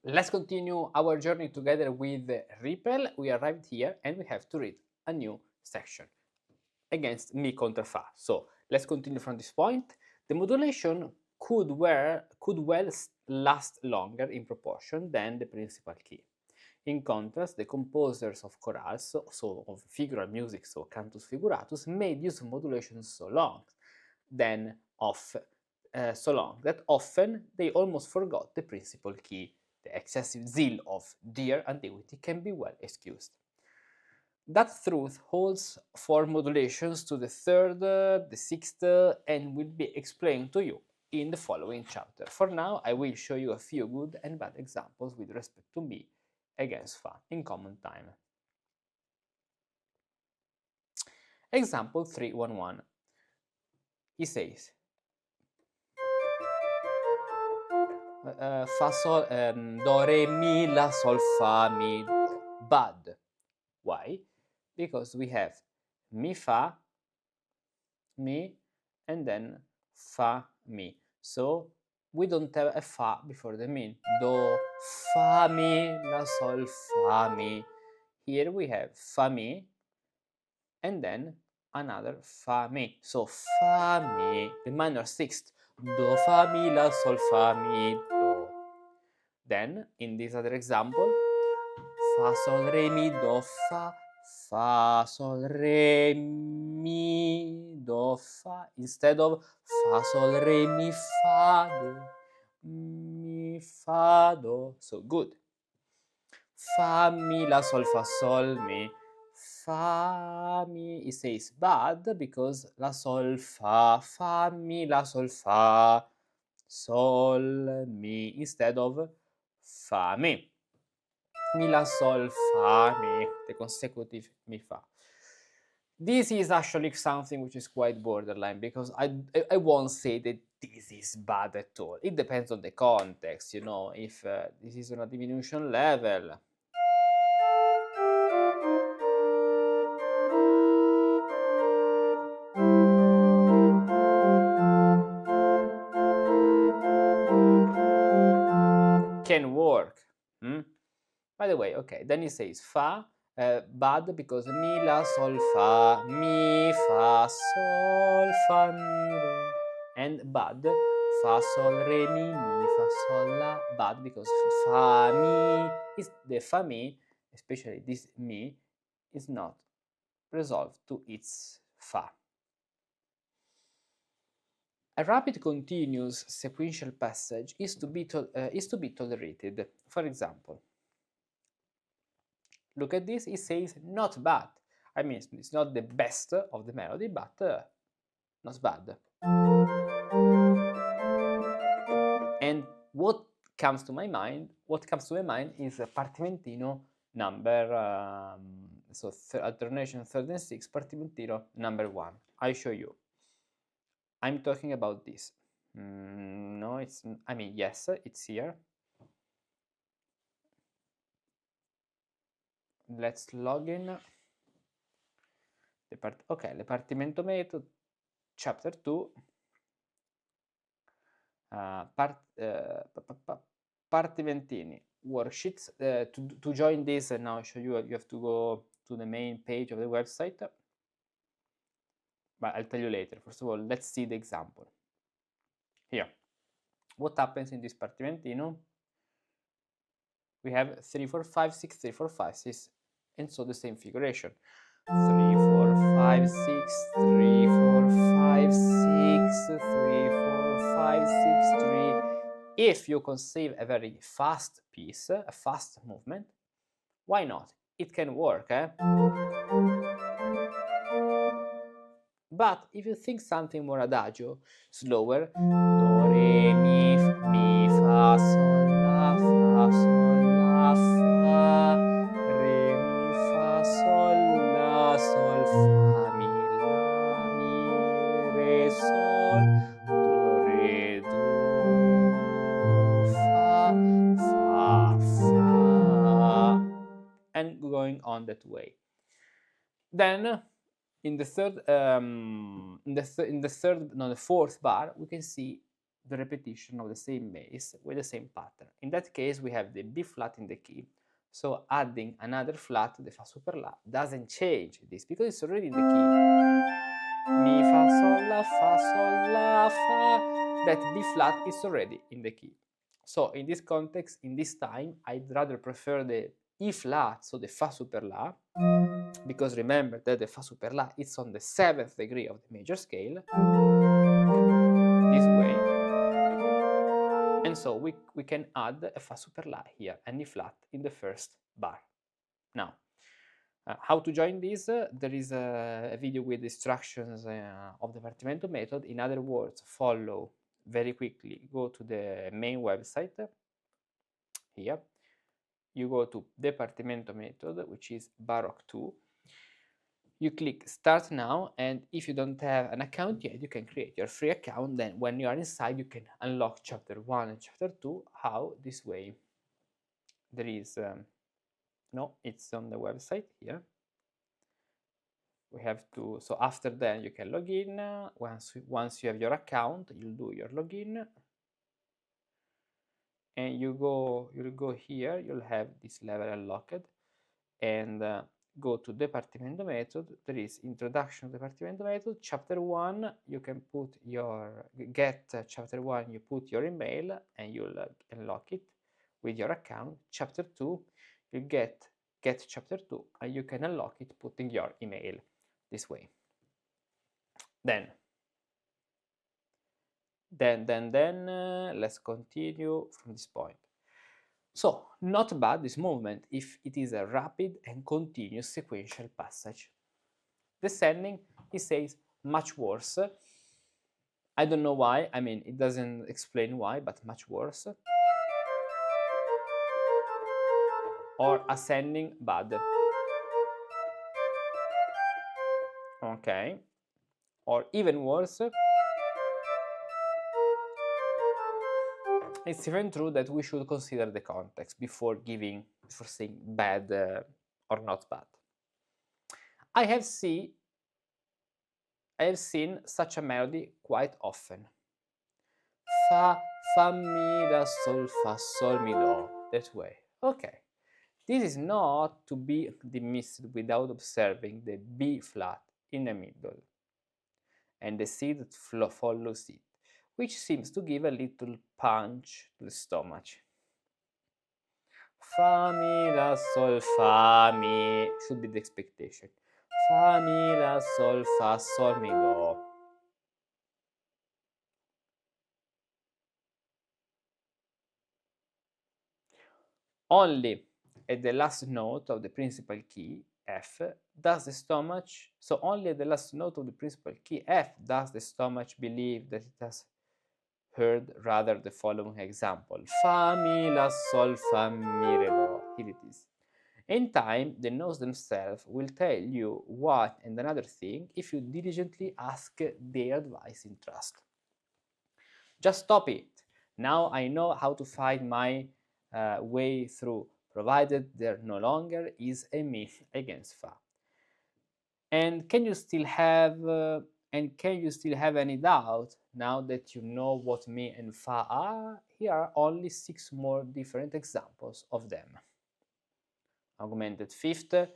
Let's continue our journey together with Riepel. We arrived here and we have to read a new section against mi counter fa. So let's continue from this point. The modulation could well last longer in proportion than the principal key. In contrast, the composers of chorales, so of figural music, so cantus figuratus, made use of modulation so long that often they almost forgot the principal key. The excessive zeal of dear antiquity can be well excused. That truth holds for modulations to the third, the sixth, and will be explained to you in the following chapter. For now, I will show you a few good and bad examples with respect to mi against fa in common time. Example 311. He says, fa sol, do re mi la sol fa mi do. Bad. Why? Because we have mi fa, mi, and then fa mi. So we don't have a fa before the mi. Do fa mi la sol fa mi. Here we have fa mi and then another fa mi. So fa mi, the minor sixth. Do fa mi la sol fa mi do. Then in this other example, fa sol re mi do fa, fa sol re mi do fa, instead of fa sol re mi fa do, mi fa do. So good. Fa mi la sol fa sol mi, fa mi, it says bad because la sol fa mi la sol fa sol mi instead of fa mi. Mi la sol fa mi, the consecutive mi fa. This is actually something which is quite borderline because I won't say that this is bad at all. It depends on the context, you know, if this is on a diminution level. Can work. By the way, okay, then it says fa, bad because mi la sol fa, mi fa sol fa mi re, and bad fa sol re mi fa sol la, bad because fa mi is the fa mi, especially this mi, is not resolved to its fa. A rapid continuous sequential passage is to be tolerated. For example, look at this, it says not bad. I mean, it's not the best of the melody, but not bad. And what comes to my mind is a partimentino number, so alternation third and sixth, partimentino number 1. I show you. I'm talking about this. No, it's, I mean, yes, it's here. Let's log in. Okay, le partimento method, chapter 2. Partimentini worksheets. To join this and now show you, you have to go to the main page of the website. But I'll tell you later. First of all, let's see the example. Here, what happens in this partimentino? We have 3, 4, 5, 6, 3, 4, 5, 6, and so the same figuration. 3, 4, 5, 6, 3, 4, 5, 6, 3, 4, 5, 6, 3. If you conceive a very fast piece, a fast movement, why not? It can work, eh? But if you think something more adagio, slower, do, re, mi, fa, sol, la, fa, re, mi, fa, sol, fa, mi, la, mi, re, sol, do, re, do, fa, and going on that way. Then in the third, the fourth bar, we can see the repetition of the same bass with the same pattern. In that case, we have the B flat in the key. So adding another flat, the Fa super La, doesn't change this because it's already in the key. Mi, Fa, Sol, La, Fa. That B flat is already in the key. So in this context, in this time, I'd rather prefer the E flat, so the Fa super La, because remember that the Fa super La is on the 7th degree of the major scale, this way. And so we can add a Fa super La here, an E flat in the first bar. Now, how to join this? There is a video with instructions of the partimento method. In other words, follow very quickly, go to the main website here. You go to the partimento method, which is Baroque 2. You click Start Now, and if you don't have an account yet, you can create your free account. Then when you are inside, you can unlock chapter 1 and chapter 2. How? This way. There is, no, it's on the website here. We have to, so after that you can log in. Once you have your account, you'll do your login. And you'll go here, you'll have this level unlocked. And go to the partimento method. There is introduction to the partimento method. Chapter 1, you can put your chapter 1, you put your email and you'll unlock it with your account. Chapter 2, you get chapter 2 and you can unlock it putting your email this way. Then let's continue from this point. So, not bad this movement if it is a rapid and continuous sequential passage. Descending, he says, much worse. I don't know why, I mean, it doesn't explain why, but much worse. Or ascending, bad. Okay. Or even worse. It's even true that we should consider the context before saying bad or not bad. I have seen such a melody quite often. Fa, fa, mi, la, sol, fa, sol, mi, do. That way. Okay. This is not to be dismissed without observing the B flat in the middle and the C that follows it, which seems to give a little punch to the stomach. Fa, mi, la, sol, fa, mi should be the expectation. Fa, mi, la, sol, fa, sol, mi, do. Only at the last note of the principal key, F, does the stomach, so only at the last note of the principal key, F, does the stomach believe that it has heard rather the following example. Fa, mi, la, sol, fa, mi, re, do. Here it is. In time, the notes themselves will tell you what and another thing if you diligently ask their advice in trust. Just stop it. Now I know how to find my way through, provided there no longer is a myth against Fa. And can you still have any doubt now that you know what Mi and Fa are? Here are only 6 more different examples of them. Augmented fifth, Fa,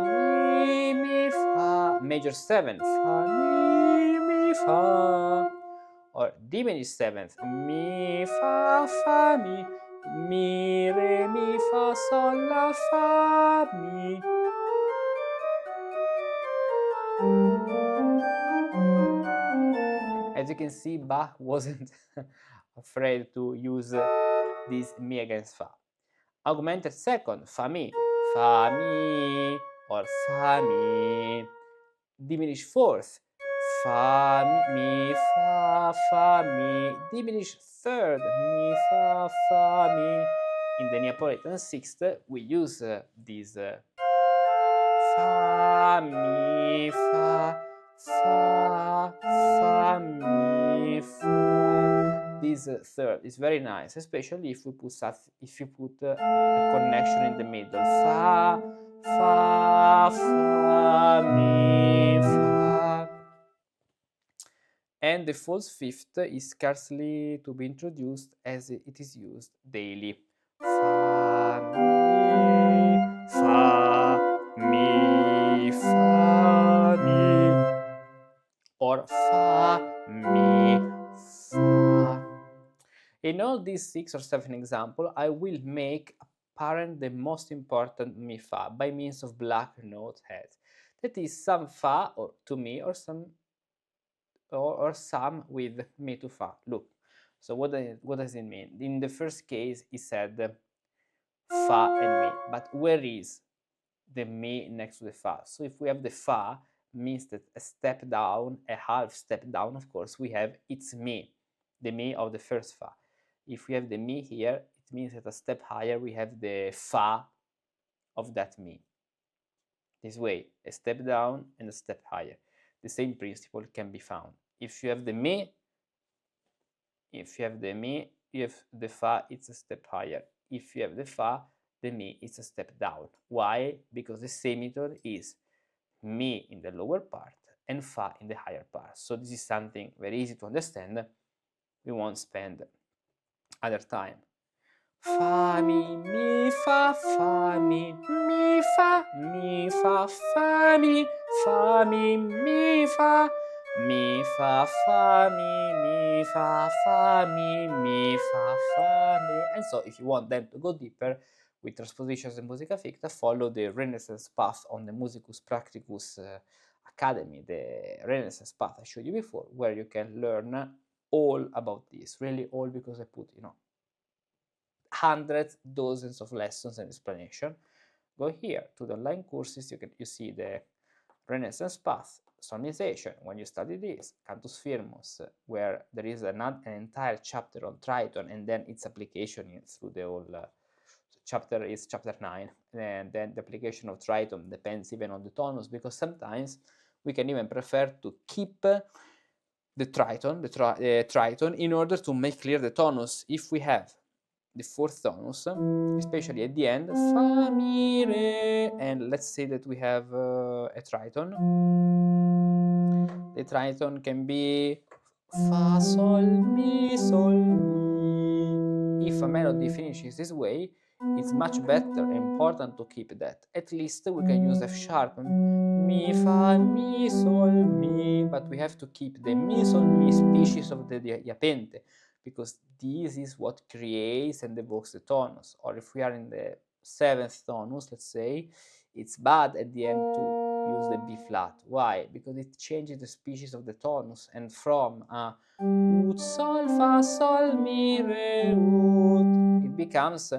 Mi, Mi, Fa, major 7, Fa, Mi, Fa, or diminished 7th, Mi, Fa, Fa, Mi, Re, Mi, Fa, Sol, La, Fa, Mi. As you can see, Bach wasn't afraid to use this Mi against Fa. Augmented second, Fa, Mi, or Fa, Mi. Diminished fourth, Fa, Mi, Fa, Mi. Diminished third, Mi, Fa, Mi. In the Neapolitan sixth, we use this Fa, Mi, Fa, Mi, Fa. This third is very nice, especially if you put a connection in the middle. Fa, Mi, Fa. And the false fifth is scarcely to be introduced as it is used daily. Fa, mi, fa, mi, or fa, mi, fa. In all these 6 or 7 examples, I will make apparent the most important mi fa by means of black note heads. That is some fa or to mi or some with mi to fa. Look, so what does it mean? In the first case, he said fa and mi, but where is the mi next to the fa? So if we have the fa, means that a step down, a half step down, of course, we have it's mi, the mi of the first fa. If we have the mi here, it means that a step higher we have the fa of that mi. This way, a step down and a step higher. The same principle can be found. If you have the mi, you have the fa, it's a step higher. If you have the fa, the mi is a step down. Why? Because the semiter is mi in the lower part and fa in the higher part. So this is something very easy to understand. We won't spend other time. Fa, mi, fa, mi, fa, fa, mi, fa, mi, fa, fa, mi, fa, mi, fa, mi. And so if you want them to go deeper with transpositions and musica ficta, follow the Renaissance path on the Musicus Practicus Academy, the Renaissance path I showed you before, where you can learn all about this, really all, because I put, hundreds, dozens of lessons and explanation. Go here to the online courses, you see the Renaissance path, sonatization, when you study this, cantus firmus, where there is an entire chapter on triton and then its application through the whole chapter is chapter 9, and then the application of triton depends even on the tonus, because sometimes we can even prefer to keep the triton in order to make clear the tonus. If we have the fourth tonus, especially at the end, fa, mi, re, and let's say that we have a triton. The triton can be fa, sol, mi, mi. If a melody finishes this way, it's much better and important to keep that. At least we can use F sharp, mi, fa, mi, sol, mi, but we have to keep the mi, sol, mi species of the diapente, because this is what creates and evokes the tonus. Or if we are in the 7th tonus, let's say, it's bad at the end to use the B flat. Why? Because it changes the species of the tonus, and from ut, sol, fa, sol, mi, re, ut, it becomes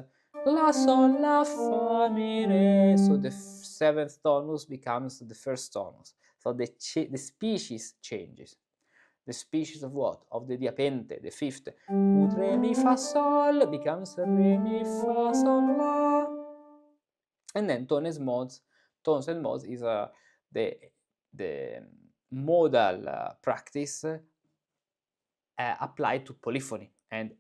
la, sol, la, fa, mi, re. So the 7th tonus becomes the first tonus. So the species changes. The species of what? Of the diapente, the 5th. Ut, re, mi, fa, sol becomes re, mi, fa, sol, la. And then tones and modes is the modal practice applied to polyphony and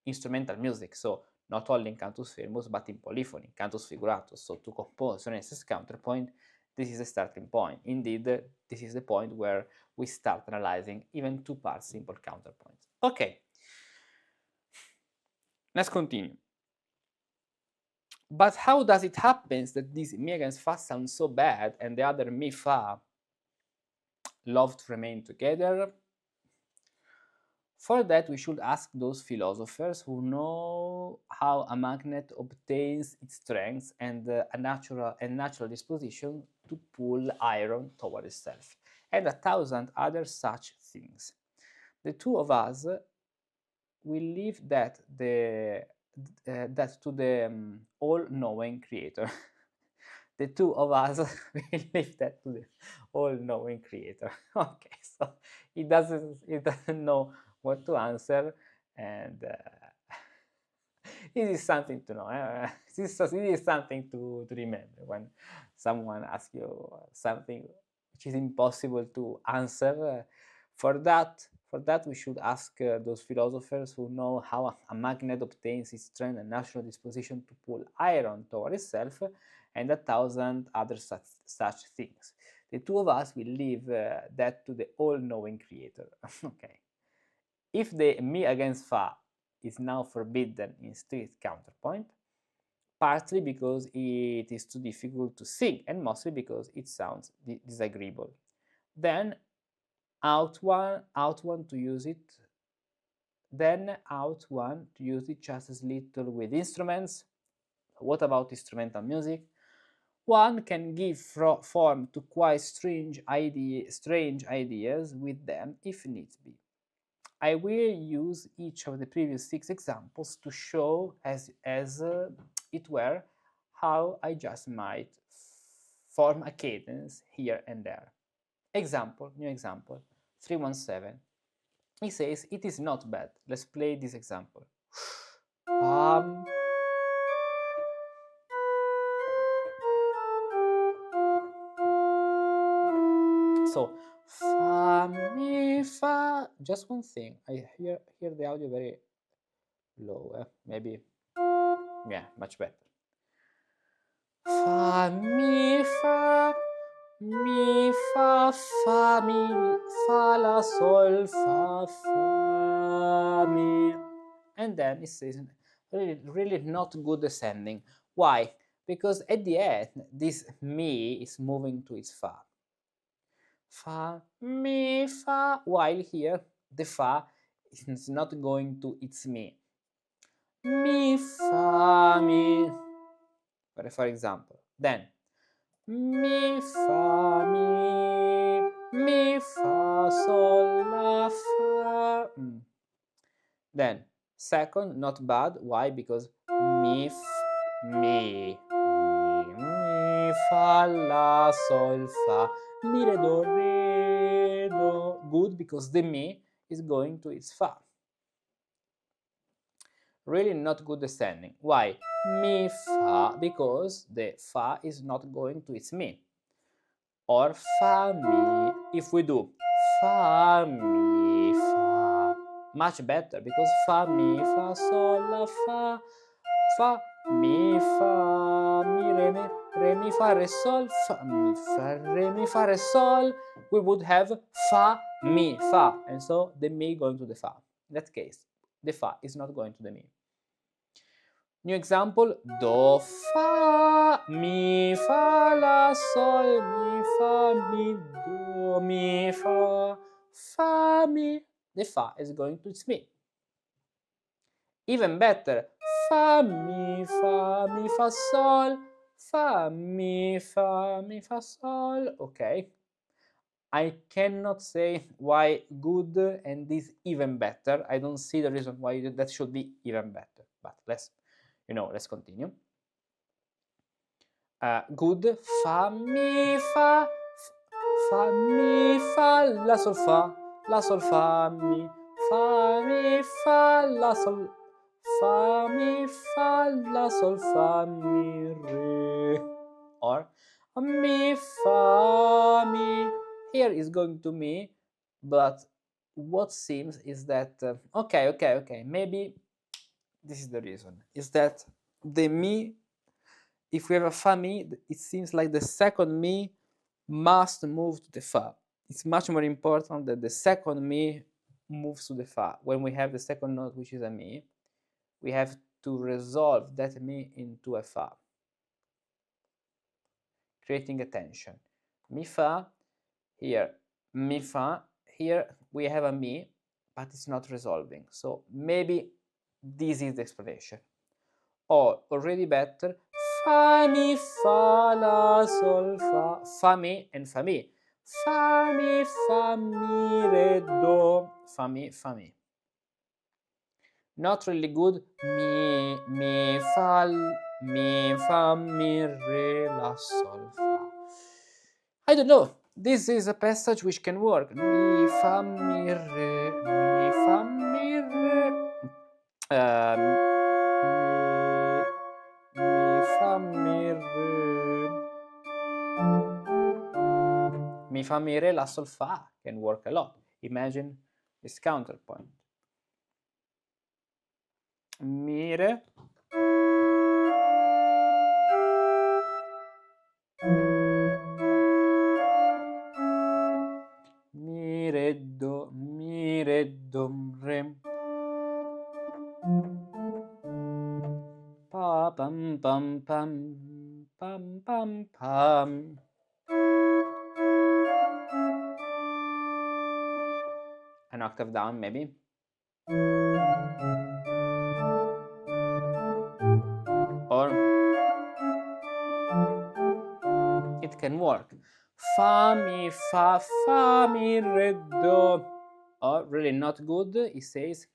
instrumental music. So not only in cantus firmus, but in polyphony, cantus figuratus. So to compose Renaissance counterpoint, this is the starting point. Indeed, this is the point where we start analyzing even 2-part simple counterpoints. Okay, let's continue. But how does it happen that this mi against fa sounds so bad and the other mi fa love to remain together? For that, we should ask those philosophers who know how a magnet obtains its strength and a natural disposition to pull iron toward itself, and 1,000 other such things. The two of us will leave that to the all-knowing Creator. The two of us will leave that to the all-knowing Creator. Okay, so he doesn't know what to answer, and this is something to know. This is something to remember when someone asks you something which is impossible to answer. For that, we should ask those philosophers who know how a magnet obtains its strength and natural disposition to pull iron toward itself, and 1,000 other such things. the two of us will leave that to the all-knowing creator. Okay. If the mi against fa is now forbidden in strict counterpoint, partly because it is too difficult to sing, and mostly because it sounds disagreeable, then out one to use it. Then out one to use it just as little with instruments. What about instrumental music? One can give form to quite strange ideas with them if needs be. I will use each of the previous 6 examples to show as it were how I just might form a cadence here and there. Example, new example, 317. He says it is not bad. Let's play this example. So fa mi fa. Just one thing. I hear the audio very low. Maybe, yeah, much better. Fa mi fa mi fa fa mi fa la sol fa fa mi, and then it says really not good descending. Why? Because at the end this mi is moving to its fa. Fa mi fa, while here the fa is not going to its mi. Mi fa mi, for example. Then mi fa mi fa sol la fa. Then second, not bad. Why? Because mi fa la sol fa mi re do re do. Good, because the mi is going to its fa. Really not good descending. Why? Mi fa, because the fa is not going to its mi. Or fa mi, if we do fa mi fa, much better, because fa mi fa sol la fa, fa mi fa mi re mi fa re sol, fa mi fa re mi fa re sol. We would have fa mi fa, and so the mi going to the fa. In that case, the fa is not going to the mi. New example, do fa mi fa la sol mi fa mi do mi fa mi. The fa is going to its mi. Even better, fa mi fa sol, fa mi fa sol. Okay. I cannot say why good and this even better. I don't see the reason why that should be even better. But let's continue. Good, fa mi fa la sol fa mi fa la sol fa mi fa la sol fa mi re, or mi fa mi. Here is going to mi, but what seems is that okay, maybe this is the reason, is that the mi, if we have a fa mi, it seems like the second mi must move to the fa. It's much more important that the second mi moves to the fa. When we have the second note, which is a mi, we have to resolve that mi into a fa, creating a tension. Mi fa, here, mi fa, here we have a mi, but it's not resolving. So maybe this is the explanation. Or already better, fa mi fa la sol fa mi and fa mi re do fa mi. Not really good. Mi fa mi re la sol fa. I don't know. This is a passage which can work. Mi fa mi re mi fa mi re la sol fa can work a lot. Imagine this counterpoint. Mi re, pam pam pam pam pam pam. An octave down, maybe. Or it can work. Fa mi fa mi re do. Or really not good, he says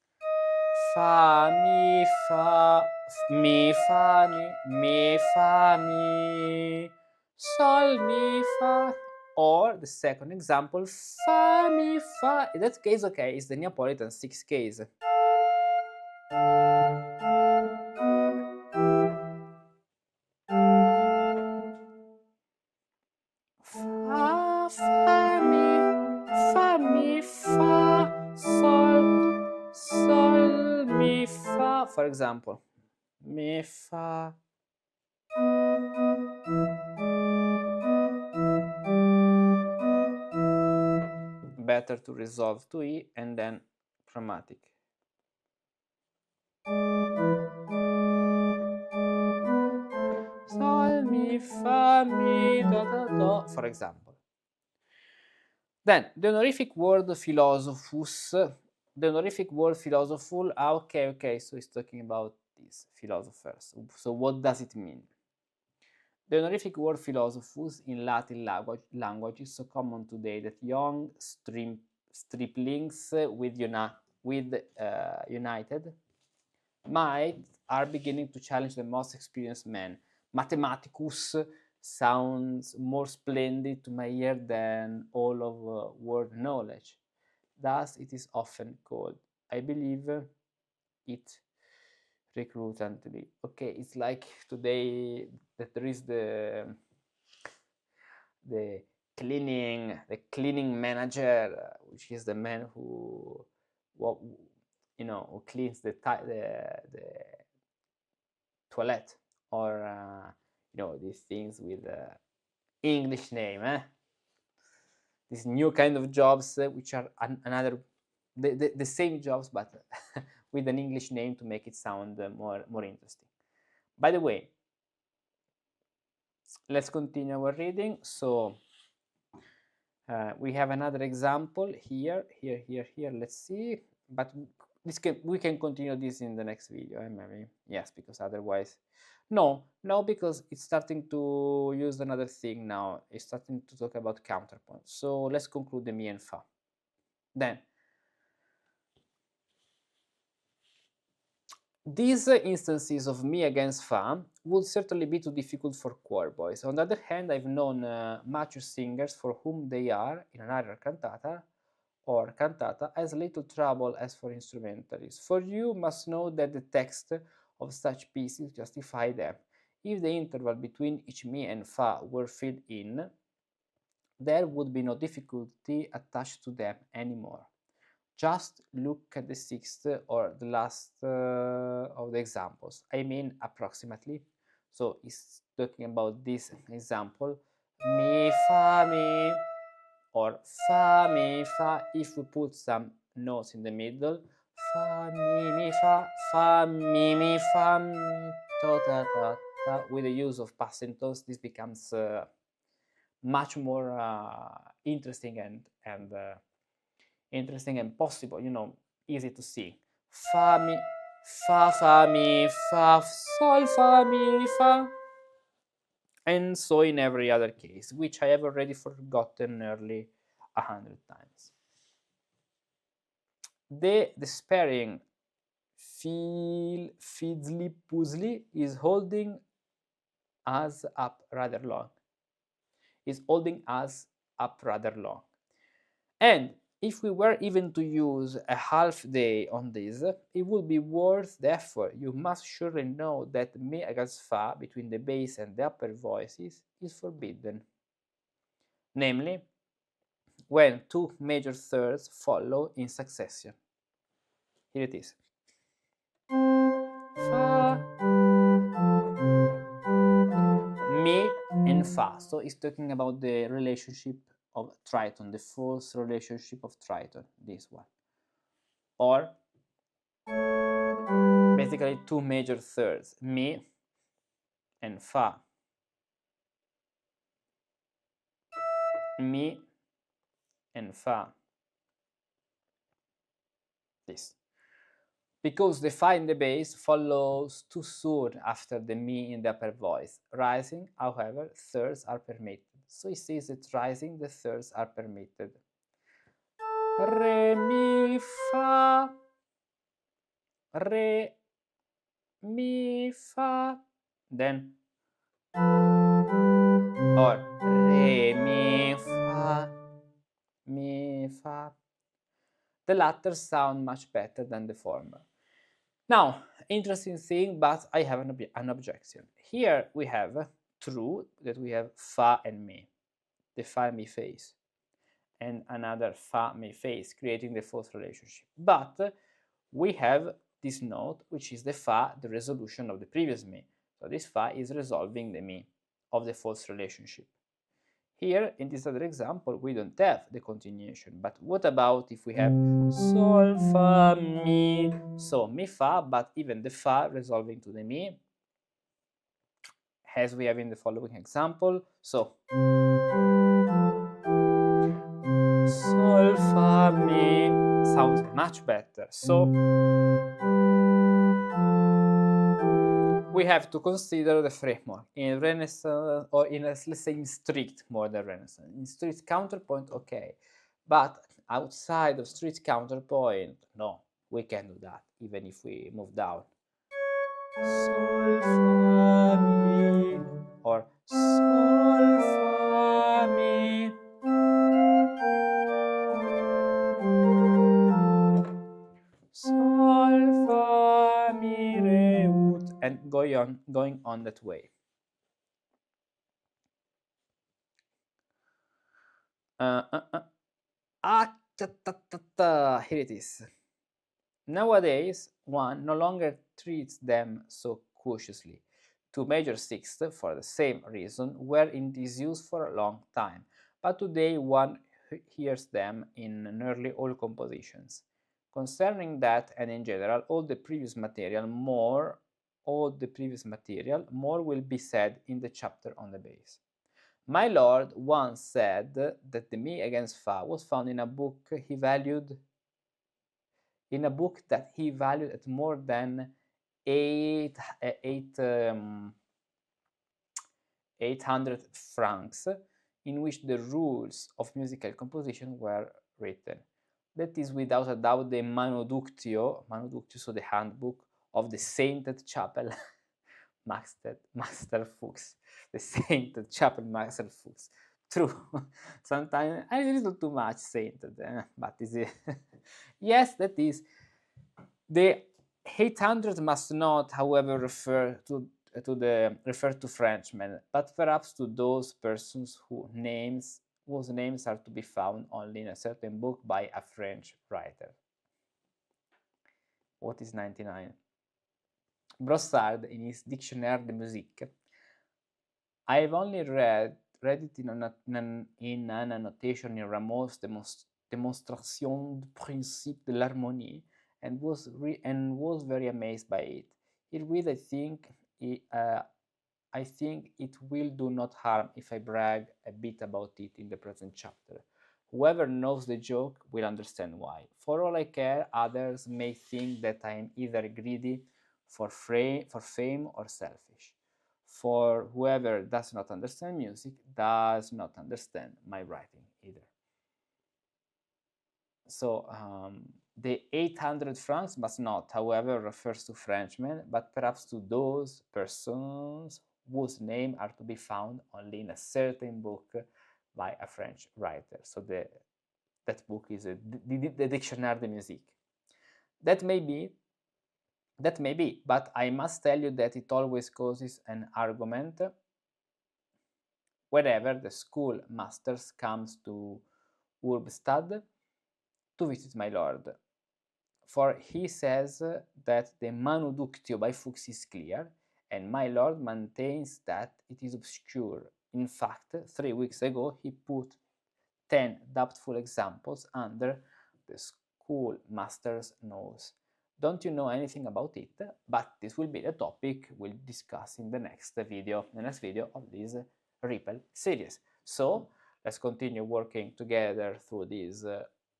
fa mi fa mi fa mi fa mi sol mi fa. Or the second example, fa mi fa. In that case, okay, it's the Neapolitan 6 case. Fa mi fa sol mi fa, for example. Mi fa. Better to resolve to E and then chromatic. Sol mi fa mi do do do, for example. Then the honorific word philosophus. The honorific word philosopher. Okay, so he's talking about these philosophers. So what does it mean? The honorific word philosophus in Latin language is so common today that young striplings with United are beginning to challenge the most experienced men. Mathematicus sounds more splendid to my ear than all of word knowledge. Thus it is often called. I believe it recruitantly. Okay, it's like today that there is the cleaning manager, which is the man who cleans the toilet, or these things with English name, these new kind of jobs which are another the same jobs but with an English name to make it sound more interesting. By the way, let's continue our reading. So we have another example here. Let's see, but we can continue this in the next video, maybe. Yes, because otherwise no, because it's starting to use another thing now. It's starting to talk about counterpoint. So let's conclude the mi and fa. Then these instances of mi against fa would certainly be too difficult for choir boys. On the other hand, I've known mature singers for whom they are, in an aria cantata or cantata, as little trouble as for instrumentalists. For you must know that the text of such pieces justify them. If the interval between each mi and fa were filled in, there would be no difficulty attached to them anymore. Just look at the sixth or the last of the examples. I mean approximately. So he's talking about this example. Mi, fa, mi, or fa, mi, fa. If we put some notes in the middle, fa, mi, fa, mi, fa, mi, ta, ta, ta, ta. With the use of passing tones, this becomes much more interesting and possible, easy to see. Fa mi, fa mi, fa sol fa mi fa, and so in every other case, which I have already forgotten nearly 100 times. The despairing fiddly puzzly is holding us up rather long. And if we were even to use a half day on this, it would be worth the effort. You must surely know that mi against fa between the bass and the upper voices is forbidden. Namely, when two major thirds follow in succession. Here it is. Fa, mi, and fa. So it's talking about the relationship of triton, the false relationship of triton, this one. Or basically two major thirds, mi and fa, mi and fa. This. Because the fa in the bass follows too soon after the mi in the upper voice. Rising, however, thirds are permitted. So it says that rising, the thirds are permitted. Re, mi, fa, re, mi, fa, then or re, mi, fa, mi, fa. The latter sound much better than the former. Now, interesting thing, but I have an objection. Here we have true that we have fa and mi, the fa and mi phase, and another fa mi phase, creating the fourth relationship. But we have this note, which is the fa, the resolution of the previous mi. So this fa is resolving the mi of the fourth relationship. Here, in this other example, we don't have the continuation. But what about if we have sol, fa, mi? So mi, fa, but even the fa resolving to the mi, as we have in the following example. So sol, fa, mi sounds much better. So we have to consider the framework in Renaissance, or in, let's say, in strict modern Renaissance. In strict counterpoint, okay, but outside of strict counterpoint, no, we can do that, even if we move down. Sol, fa, mi, or sol, fa, mi. Sol, fa, mi, re, ut, and going on that way. Here it is. Nowadays, one no longer treats them so cautiously. Two major sixths, for the same reason, were in disuse for a long time, but today one hears them in nearly all compositions. Concerning that, and in general, all the previous material, more will be said in the chapter on the bass. My lord once said that the mi against fa was found in a book that he valued at more than 800 francs, in which the rules of musical composition were written. That is without a doubt the Manuductio, so the handbook of the Sainted Chapel Master Fuchs, the Sainted Chapel Master Fuchs. True, sometimes a little too much sainted, but is it? Yes, that is. The 800 must not, however, refer to Frenchmen, but perhaps to those persons whose names are to be found only in a certain book by a French writer. What is 99? Brossard, in his Dictionnaire de Musique, I have only read it in an annotation in Rameau's Démonstration du principe de l'harmonie, and was very amazed by it. Herewith, I think it will do not harm if I brag a bit about it in the present chapter. Whoever knows the joke will understand why. For all I care, others may think that I am either greedy for fame or selfish. For whoever does not understand music does not understand my writing either. So the 800 francs must not, however, refers to Frenchmen, but perhaps to those persons whose names are to be found only in a certain book by a French writer. So that book is the Dictionnaire de Musique. That may be, but I must tell you that it always causes an argument whenever the school masters comes to Urbstad to visit my lord. For he says that the Manuductio by Fuchs is clear, and my lord maintains that it is obscure. In fact, 3 weeks ago he put 10 doubtful examples under the schoolmaster's nose. Don't you know anything about it? But this will be the topic we'll discuss in the next video of this Riepel series. So let's continue working together through this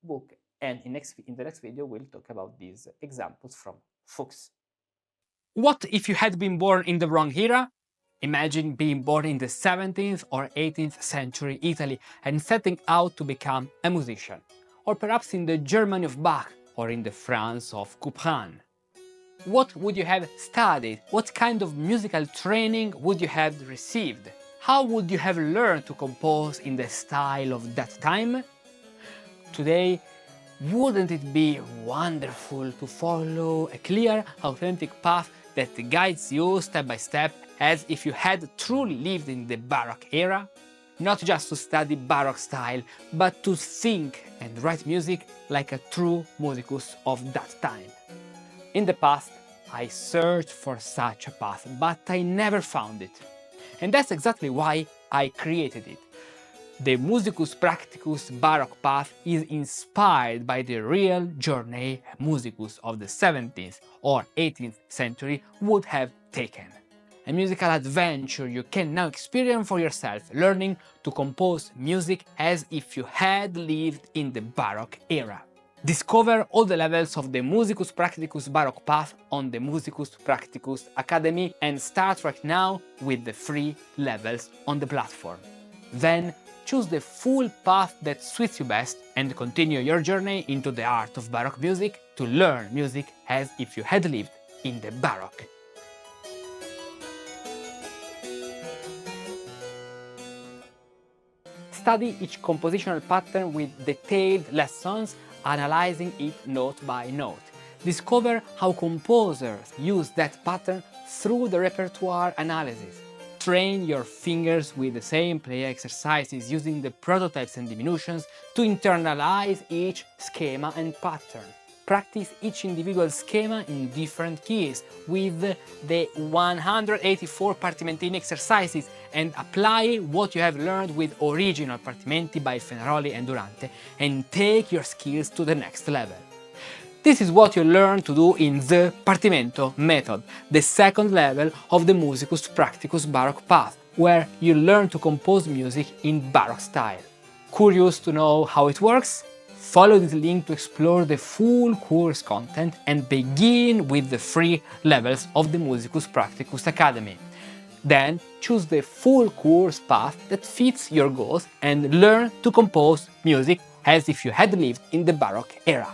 book, and in the next video we'll talk about these examples from Fuchs. What if you had been born in the wrong era? Imagine being born in the 17th or 18th century Italy and setting out to become a musician. Or perhaps in the Germany of Bach or in the France of Couperin. What would you have studied? What kind of musical training would you have received? How would you have learned to compose in the style of that time? Today, wouldn't it be wonderful to follow a clear, authentic path that guides you step by step as if you had truly lived in the Baroque era? Not just to study Baroque style, but to think and write music like a true musicus of that time. In the past, I searched for such a path, but I never found it. And that's exactly why I created it. The Musicus Practicus Baroque path is inspired by the real journey a musicus of the 17th or 18th century would have taken. A musical adventure you can now experience for yourself, learning to compose music as if you had lived in the Baroque era. Discover all the levels of the Musicus Practicus Baroque path on the Musicus Practicus Academy and start right now with the free levels on the platform. Then choose the full path that suits you best and continue your journey into the art of Baroque music to learn music as if you had lived in the Baroque. Study each compositional pattern with detailed lessons, analyzing it note by note. Discover how composers use that pattern through the repertoire analysis. Train your fingers with the same play exercises using the prototypes and diminutions to internalize each schema and pattern. Practice each individual schema in different keys with the 184 partimenti exercises and apply what you have learned with original partimenti by Fenaroli and Durante and take your skills to the next level. This is what you learn to do in the Partimento method, the second level of the Musicus Practicus Baroque path, where you learn to compose music in Baroque style. Curious to know how it works? Follow this link to explore the full course content and begin with the free levels of the Musicus Practicus Academy. Then choose the full course path that fits your goals and learn to compose music as if you had lived in the Baroque era.